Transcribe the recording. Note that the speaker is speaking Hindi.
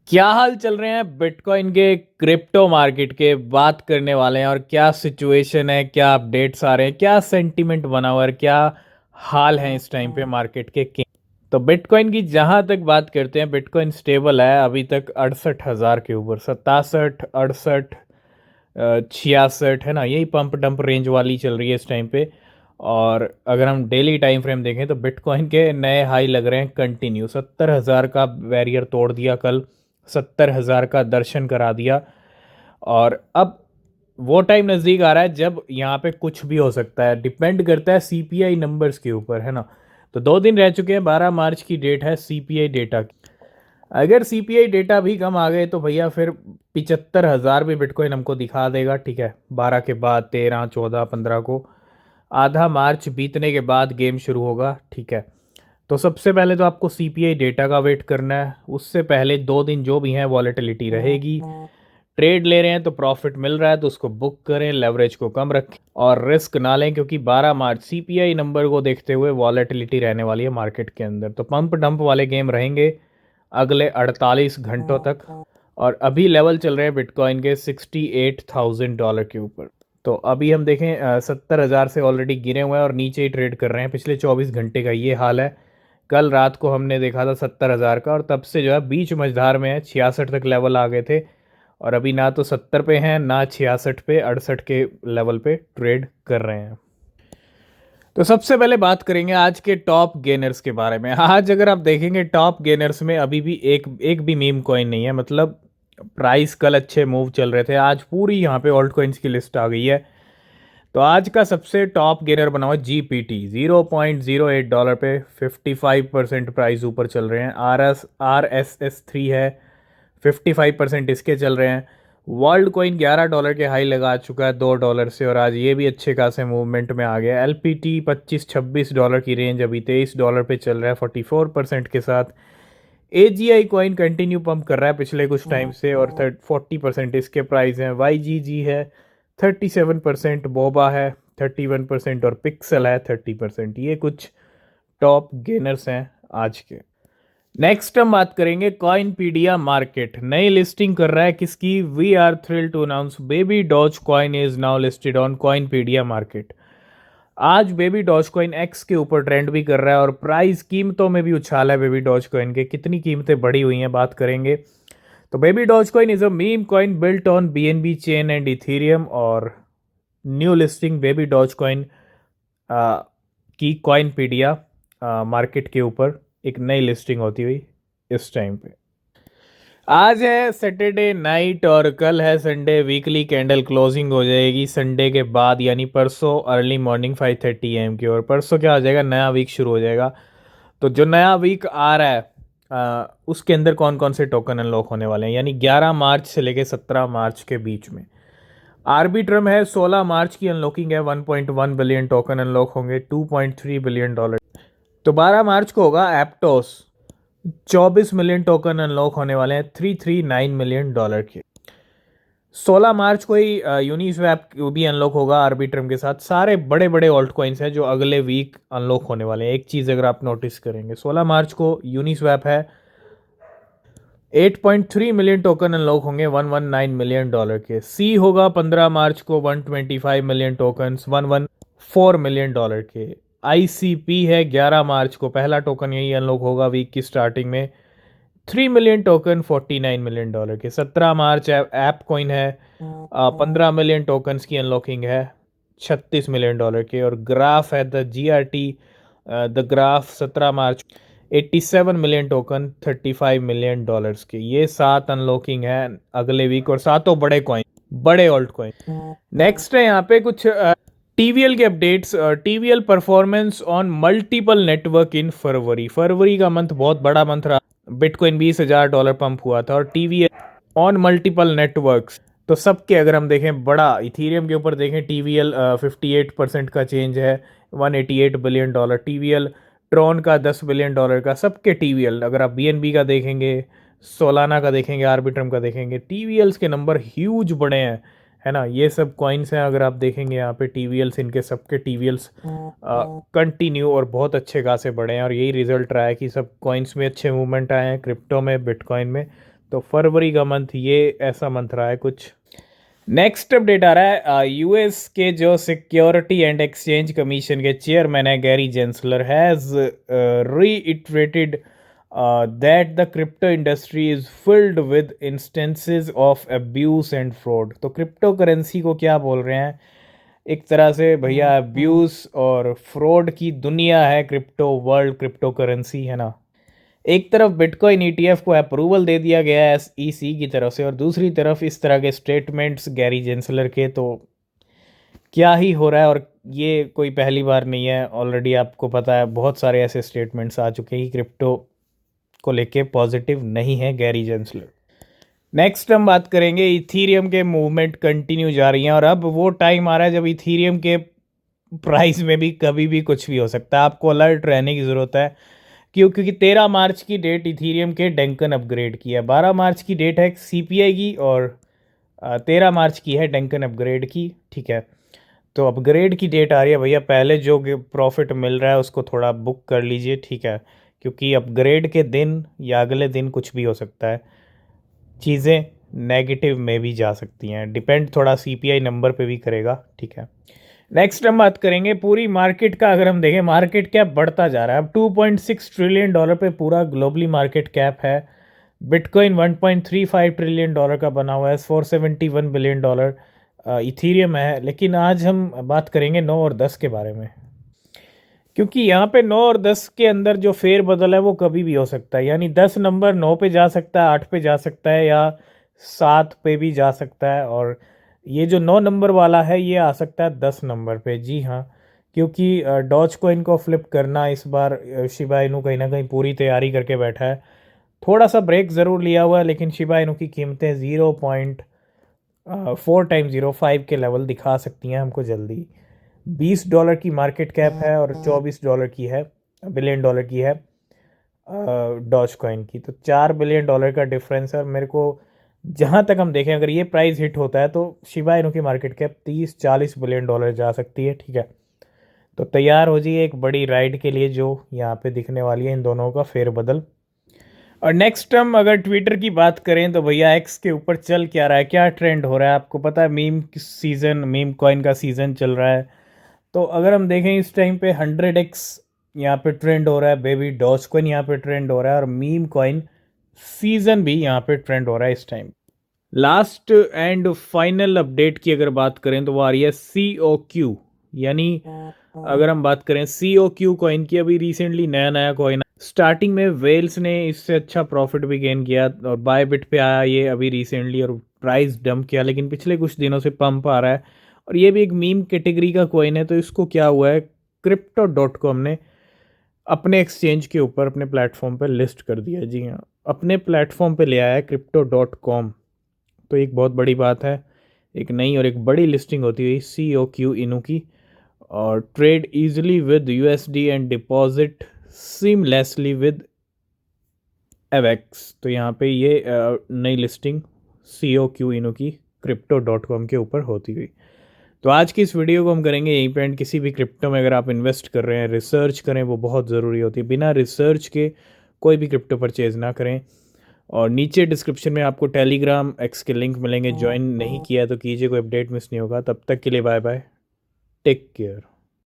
क्या हाल चल रहे हैं बिटकॉइन के क्रिप्टो मार्केट के बात करने वाले हैं। और क्या सिचुएशन है, क्या अपडेट्स आ रहे हैं, क्या सेंटीमेंट बना हुआ है, क्या हाल है इस टाइम पे मार्केट के तो बिटकॉइन की जहां तक बात करते हैं, बिटकॉइन स्टेबल है अभी तक 68,000 के ऊपर, 67, 68, 66 है ना, यही पंप डंप रेंज वाली चल रही है इस टाइम पे। और अगर हम डेली टाइम फ्रेम देखें तो बिटकॉइन के नए हाई लग रहे हैं कंटिन्यू। 70,000 का बैरियर तोड़ दिया कल, 70,000 का दर्शन करा दिया। और अब वो टाइम नज़दीक आ रहा है जब यहाँ पे कुछ भी हो सकता है, डिपेंड करता है सीपीआई नंबर्स के ऊपर, है ना। तो 2 दिन रह चुके हैं, 12 मार्च की डेट है सीपीआई डेटा की। अगर सीपीआई डेटा भी कम आ गए तो भैया फिर 75,000 भी बिटकॉइन हमको दिखा देगा, ठीक है। 12 के बाद 13, 14, 15 को, आधा मार्च बीतने के बाद गेम शुरू होगा, ठीक है। तो सबसे पहले तो आपको सीपीआई डेटा का वेट करना है। उससे पहले 2 दिन जो भी हैं वॉलेटिलिटी रहेगी। ट्रेड ले रहे हैं तो प्रॉफिट मिल रहा है तो उसको बुक करें, लेवरेज को कम रखें और रिस्क ना लें, क्योंकि 12 मार्च सीपीआई नंबर को देखते हुए वॉलेटिलिटी रहने वाली है मार्केट के अंदर। तो पंप डंप वाले गेम रहेंगे अगले 48 घंटों तक। और अभी लेवल चल रहे हैं बिटकॉइन के $68,000 के ऊपर। तो अभी हम देखें 70,000 से ऑलरेडी गिरे हुए हैं और नीचे ही ट्रेड कर रहे हैं। पिछले 24 घंटे का ये हाल है। कल रात को हमने देखा था 70,000 का, और तब से जो है बीच मझधार में है, 66 तक लेवल आ गए थे। और अभी ना तो 70 पे हैं, ना 66 पे, 68 के लेवल पे ट्रेड कर रहे हैं। तो सबसे पहले बात करेंगे आज के टॉप गेनर्स के बारे में। आज अगर आप देखेंगे टॉप गेनर्स में अभी भी एक एक भी मीम कॉइन नहीं है। मतलब प्राइस कल अच्छे मूव चल रहे थे, आज पूरी यहाँ पे ऑल्ट कॉइन्स की लिस्ट आ गई है। तो आज का सबसे टॉप गेनर बना हुआ जीपीटी, $0.08 पे 55% प्राइस ऊपर चल रहे हैं। RSS3 है, 55% इसके चल रहे हैं। वर्ल्ड कॉइन $11 के हाई लगा चुका है $2 से, और आज ये भी अच्छे खासे मूवमेंट में आ गया। एलपीटी $25-26 की रेंज अभी $23 पे चल रहा है 44% के साथ। एजीआई कॉइन कंटिन्यू पंप कर रहा है पिछले कुछ टाइम से, और 40% इसके प्राइस हैं। वाईजीजी है 37%, बोबा है 31% और पिक्सल है 30%। ये कुछ टॉप गेनर्स हैं आज के। नेक्स्ट हम बात करेंगे कॉइनपीडिया मार्केट। नई लिस्टिंग कर रहा है किसकी? We are thrill to announce Baby Doge Coin is now listed on Coinpedia market. आज बेबी डॉज कॉइन एक्स के ऊपर ट्रेंड भी कर रहा है, और प्राइस कीमतों में भी उछाल है बेबी डॉज कॉइन के। कितनी कीमतें बढ़ी हुई हैं बात करेंगे। तो Baby Doge Coin is a meme coin built on BNB chain and Ethereum. और new listing Baby Doge Coin की कॉइनपीडिया मार्केट के ऊपर एक नई लिस्टिंग होती हुई इस टाइम पे। आज है सैटरडे नाइट और कल है संडे। वीकली कैंडल क्लोजिंग हो जाएगी संडे के बाद, यानी परसों अर्ली मॉर्निंग 5:30 AM की। और परसों क्या हो जाएगा, नया वीक शुरू हो जाएगा। तो जो नया वीक आ रहा है उसके अंदर कौन कौन से टोकन अनलॉक होने वाले हैं, यानी 11 मार्च से लेके 17 मार्च के बीच में। आर्बिट्रम है, 16 मार्च की अनलॉकिंग है, 1.1 बिलियन टोकन अनलॉक होंगे, $2.3 बिलियन। तो 12 मार्च को होगा एप्टोस, 24 मिलियन टोकन अनलॉक होने वाले हैं, $339 मिलियन के। 16 मार्च को ही यूनिस्वैप भी अनलॉक होगा आर्बिट्रम के साथ। सारे बड़े बड़े ऑल्ट कॉइन्स हैं जो अगले वीक अनलॉक होने वाले हैं। एक चीज़ अगर आप नोटिस करेंगे, 16 मार्च को यूनिस्वैप है, 8.3 मिलियन टोकन अनलॉक होंगे, $119 मिलियन के। सी होगा 15 मार्च को, 125 मिलियन टोकन, $114 मिलियन के। आईसीपी है 11 मार्च को, पहला टोकन यही अनलॉक होगा वीक की स्टार्टिंग में, 3 मिलियन टोकन, $49 मिलियन के। 17 मार्च ऐप कॉइन है, 15 मिलियन टोकन्स की अनलॉकिंग है, $36 मिलियन के। और ग्राफ है the GRT, the graph 17 March, 87 million token, $35 million के। ये 7 अनलॉकिंग है अगले वीक, और सातों बड़े कॉइन, बड़े ऑल्ट कॉइन। नेक्स्ट है यहाँ पे कुछ टीवीएल के updates. TVL performance on multiple network in February. फरवरी का मंथ बहुत बड़ा मंथ रहा। बिटकॉइन $20,000 पंप हुआ था, और टीवीएल ऑन मल्टीपल नेटवर्क्स। तो सबके अगर हम देखें, बड़ा इथीरियम के ऊपर देखें, टीवीएल 58% का चेंज है, $188 बिलियन। टीवीएल ट्रॉन का $10 बिलियन का। सबके टीवीएल, अगर आप बीएनबी का देखेंगे, सोलाना का देखेंगे, आर्बिट्रम का देखेंगे, टीवीएल्स के नंबर ह्यूज बड़े हैं, है ना। ये सब कॉइन्स हैं, अगर आप देखेंगे यहाँ पे टीवीएल्स, इनके सबके टीवीएल्स कंटिन्यू और बहुत अच्छे खासे बढ़े हैं। और यही रिजल्ट रहा है कि सब कॉइन्स में अच्छे मूवमेंट आए हैं, क्रिप्टो में, बिटकॉइन में। तो फरवरी का मंथ ये ऐसा मंथ रहा है कुछ। नेक्स्ट अपडेट आ रहा है यूएस के जो सिक्योरिटी एंड एक्सचेंज कमीशन के चेयरमैन है Gary Gensler has reiterated that the crypto industry is filled with instances of abuse and fraud. तो क्रिप्टो करेंसी को क्या बोल रहे हैं, एक तरह से भैया अब्यूज और फ्रॉड की दुनिया है क्रिप्टो वर्ल्ड, क्रिप्टो करेंसी है ना। एक तरफ बिटकॉइन ईटीएफ को अप्रूवल दे दिया गया है एसईसी की तरफ से, और दूसरी तरफ इस तरह के स्टेटमेंट्स गैरी जेंसलर के, तो क्या ही हो रहा है। और ये कोई पहली बार नहीं है, ऑलरेडी आपको पता है बहुत सारे ऐसे स्टेटमेंट्स आ चुके हैं क्रिप्टो को लेके पॉजिटिव नहीं है गैरी जेंसलर। नेक्स्ट हम बात करेंगे इथीरियम के मूवमेंट कंटिन्यू जा रही हैं, और अब वो टाइम आ रहा है जब इथीरियम के प्राइस में भी कभी भी कुछ भी हो सकता है। आपको अलर्ट रहने की ज़रूरत है, क्योंकि 13 मार्च की डेट इथीरियम के डंकन अपग्रेड की है, 12 मार्च की डेट है सीपीआई की, और 13 मार्च की है डंकन अपग्रेड की। ठीक है, तो अपग्रेड की डेट आ रही है भैया, पहले जो प्रॉफिट मिल रहा है उसको थोड़ा बुक कर लीजिए। ठीक है, क्योंकि अपग्रेड के दिन या अगले दिन कुछ भी हो सकता है, चीज़ें नेगेटिव में भी जा सकती हैं, डिपेंड थोड़ा सीपीआई नंबर पे भी करेगा। ठीक है, नेक्स्ट हम बात करेंगे पूरी मार्केट का। अगर हम देखें मार्केट कैप बढ़ता जा रहा है, अब 2.6 ट्रिलियन डॉलर पे पूरा ग्लोबली मार्केट कैप है। बिटकॉइन 1.35 ट्रिलियन डॉलर का बना हुआ है, 471 बिलियन डॉलर इथीरियम है। लेकिन आज हम बात करेंगे 9 और 10 के बारे में, क्योंकि यहाँ पे 9 और 10 के अंदर जो फेर बदल है वो कभी भी हो सकता है। यानी 10 नंबर 9 पे जा सकता है, 8 पे जा सकता है, या 7 पे भी जा सकता है, और ये जो 9 नंबर वाला है ये आ सकता है 10 नंबर पे। जी हाँ, क्योंकि डॉज कॉइन को फ्लिप करना इस बार शिबा इनू कहीं ना कहीं पूरी तैयारी करके बैठा है। थोड़ा सा ब्रेक ज़रूर लिया हुआ है, लेकिन शिबा इनू की कीमतें 0.4x05 के लेवल दिखा सकती हैं हमको जल्दी। $20 की मार्केट कैप है और $24 की है, बिलियन डॉलर की है डॉज कॉइन की। तो $4 बिलियन का डिफरेंस है, और मेरे को जहाँ तक हम देखें अगर ये प्राइस हिट होता है तो शिबा इनू की मार्केट कैप 30-40 बिलियन डॉलर जा सकती है। ठीक है, तो तैयार हो जाइए एक बड़ी राइड के लिए जो यहाँ पे दिखने वाली है इन दोनों का फेरबदल। और नेक्स्ट हम अगर ट्विटर की बात करें तो भैया एक्स के ऊपर चल क्या रहा है, क्या ट्रेंड हो रहा है, आपको पता है मीम सीज़न, मीम कॉइन का सीज़न चल रहा है। तो अगर हम देखें इस टाइम पे 100x यहाँ पे ट्रेंड हो रहा है, बेबी डॉज कॉइन यहाँ पे ट्रेंड हो रहा है, और मीम कॉइन सीजन भी यहाँ पे ट्रेंड हो रहा है इस time. Last and final update की अगर बात करें तो वो आ रही है COQ, यानी अगर हम बात करें COQ कॉइन की, अभी रिसेंटली नया नया कॉइन स्टार्टिंग में वेल्स ने इससे अच्छा प्रॉफिट भी गेन किया और बाय बिट पे आया ये अभी रिसेंटली, और प्राइस डंप किया, लेकिन पिछले कुछ दिनों से पंप आ रहा है। और ये भी एक मीम कैटेगरी का कॉइन है। तो इसको क्या हुआ है, Crypto.com ने अपने एक्सचेंज के ऊपर अपने प्लेटफॉर्म पर लिस्ट कर दिया। जी हाँ, अपने प्लेटफॉर्म पे ले आया है Crypto.com। तो एक बहुत बड़ी बात है, एक नई और एक बड़ी लिस्टिंग होती हुई COQ इनू की, और trade easily with USD and deposit seamlessly with Avax. तो यहाँ पे ये नई लिस्टिंग COQ इनू की Crypto.com के ऊपर होती हुई। तो आज की इस वीडियो को हम करेंगे यहीं पे एंड। किसी भी क्रिप्टो में अगर आप इन्वेस्ट कर रहे हैं, रिसर्च करें, वो बहुत ज़रूरी होती है। बिना रिसर्च के कोई भी क्रिप्टो परचेज ना करें। और नीचे डिस्क्रिप्शन में आपको टेलीग्राम एक्स के लिंक मिलेंगे, ज्वाइन नहीं किया तो कीजिए, कोई अपडेट मिस नहीं होगा। तब तक के लिए बाय बाय, टेक केयर।